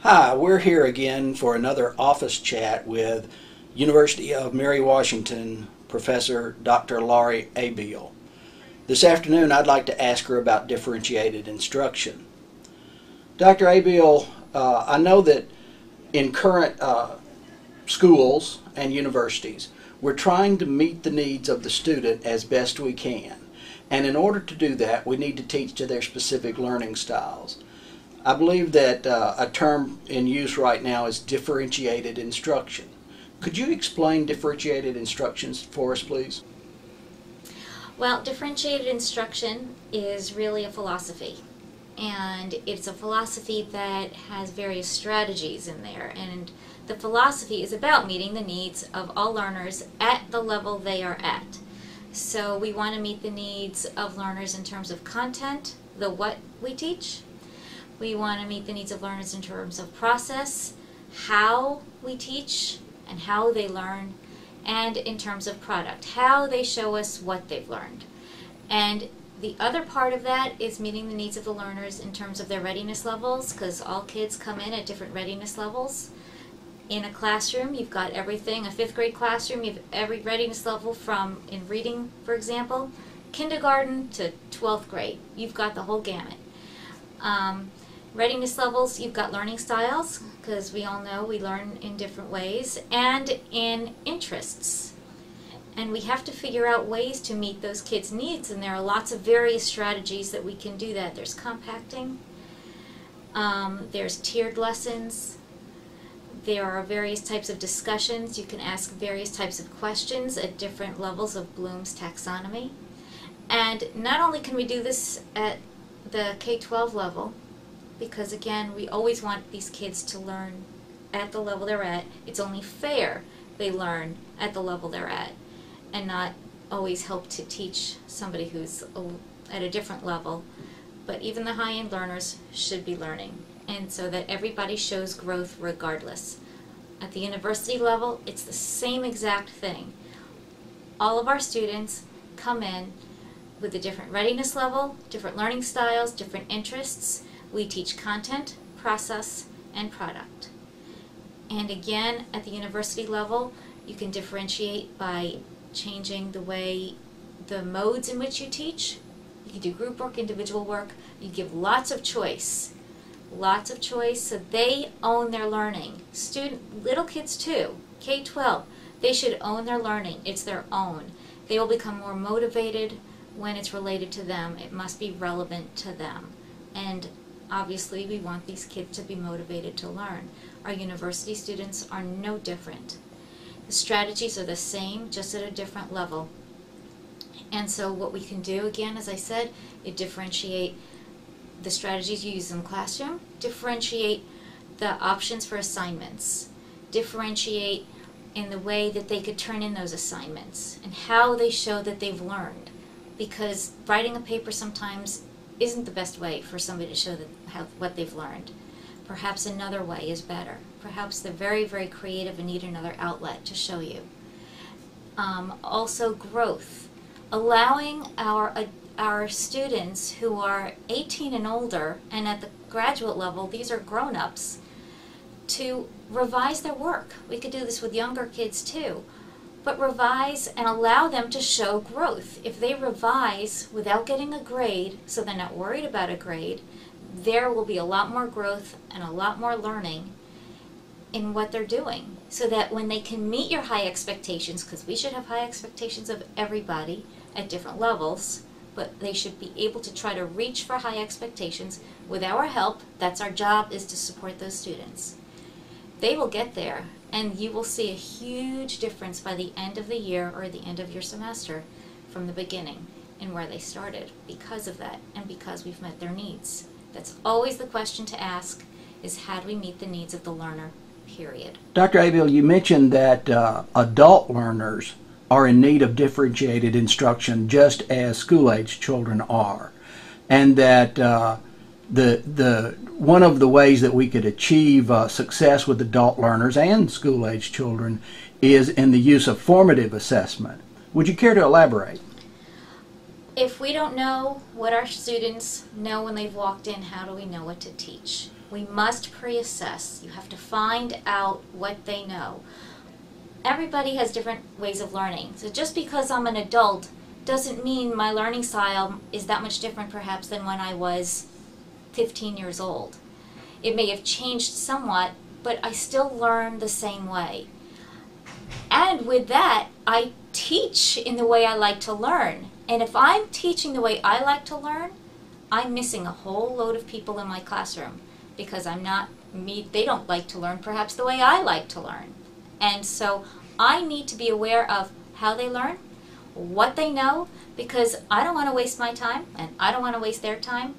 Hi, we're here again for another office chat with University of Mary Washington Professor Dr. Laurie Abeel. This afternoon I'd like to ask her about differentiated instruction. Dr. Abeel, I know that in current schools and universities we're trying to meet the needs of the student as best we can. And in order to do that we need to teach to their specific learning styles. I believe that a term in use right now is differentiated instruction. Could you explain differentiated instructions for us, please? Well, differentiated instruction is really a philosophy, and it's a philosophy that has various strategies in there, and the philosophy is about meeting the needs of all learners at the level they are at. So we want to meet the needs of learners in terms of content, the what we teach. We want to meet the needs of learners in terms of process, how we teach and how they learn, and in terms of product, how they show us what they've learned. And the other part of that is meeting the needs of the learners in terms of their readiness levels, because all kids come in at different readiness levels. In a classroom, you've got everything. A 5th grade classroom, you have every readiness level from, in reading, for example, kindergarten to 12th grade. You've got the whole gamut. Readiness levels, you've got learning styles, because we all know we learn in different ways, and in interests. And we have to figure out ways to meet those kids' needs, and there are lots of various strategies that we can do that. There's compacting, there's tiered lessons, there are various types of discussions. You can ask various types of questions at different levels of Bloom's taxonomy. And not only can we do this at the K-12 level, because again, we always want these kids to learn at the level they're at. It's only fair they learn at the level they're at, and not always help to teach somebody who's at a different level. But even the high-end learners should be learning, and so that everybody shows growth regardless. At the university level, it's the same exact thing. All of our students come in with a different readiness level, different learning styles, different interests. We teach content, process, and product. And again, at the university level, you can differentiate by changing the way, the modes in which you teach. You can do group work, individual work. You give lots of choice so they own their learning. Little kids too, K-12, they should own their learning. It's their own. They will become more motivated when it's related to them. It must be relevant to them. And obviously, we want these kids to be motivated to learn. Our university students are no different. The strategies are the same, just at a different level. And so what we can do, again, as I said, is differentiate the strategies you use in the classroom, differentiate the options for assignments, differentiate in the way that they could turn in those assignments, and how they show that they've learned. Because writing a paper sometimes isn't the best way for somebody to show what they've learned. Perhaps another way is better. Perhaps they're very, very creative and need another outlet to show you. Also growth. Allowing our students who are 18 and older, and at the graduate level, these are grown-ups, to revise their work. We could do this with younger kids too. But revise and allow them to show growth. If they revise without getting a grade, so they're not worried about a grade, there will be a lot more growth and a lot more learning in what they're doing. So that when they can meet your high expectations, because we should have high expectations of everybody at different levels, but they should be able to try to reach for high expectations with our help. That's our job, is to support those students. They will get there, and you will see a huge difference by the end of the year or the end of your semester from the beginning in where they started because of that, and because we've met their needs. That's always the question to ask, is how do we meet the needs of the learner, period. Dr. Abeel, you mentioned that adult learners are in need of differentiated instruction just as school-age children are, and that one of the ways that we could achieve success with adult learners and school-age children is in the use of formative assessment. Would you care to elaborate? If we don't know what our students know when they've walked in, how do we know what to teach? We must pre-assess. You have to find out what they know. Everybody has different ways of learning. So just because I'm an adult doesn't mean my learning style is that much different perhaps than when I was 15 years old. It may have changed somewhat, but I still learn the same way. And with that, I teach in the way I like to learn. And if I'm teaching the way I like to learn, I'm missing a whole load of people in my classroom because they don't like to learn perhaps the way I like to learn. And so I need to be aware of how they learn, what they know, because I don't want to waste my time and I don't want to waste their time.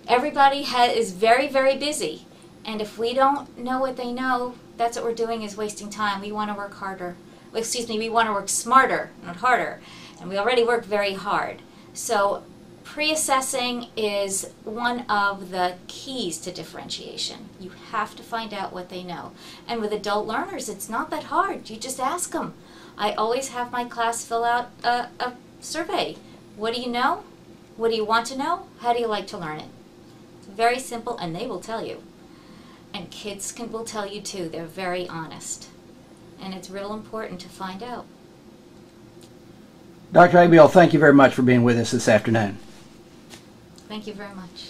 Everybody is very, very busy. And if we don't know what they know, that's what we're doing, is wasting time. We want to work harder. We want to work smarter, not harder. And we already work very hard. So pre-assessing is one of the keys to differentiation. You have to find out what they know. And with adult learners, it's not that hard. You just ask them. I always have my class fill out a survey. What do you know? What do you want to know? How do you like to learn it? It's very simple, and they will tell you. And kids will tell you too. They're very honest. And it's real important to find out. Dr. Abeel, thank you very much for being with us this afternoon. Thank you very much.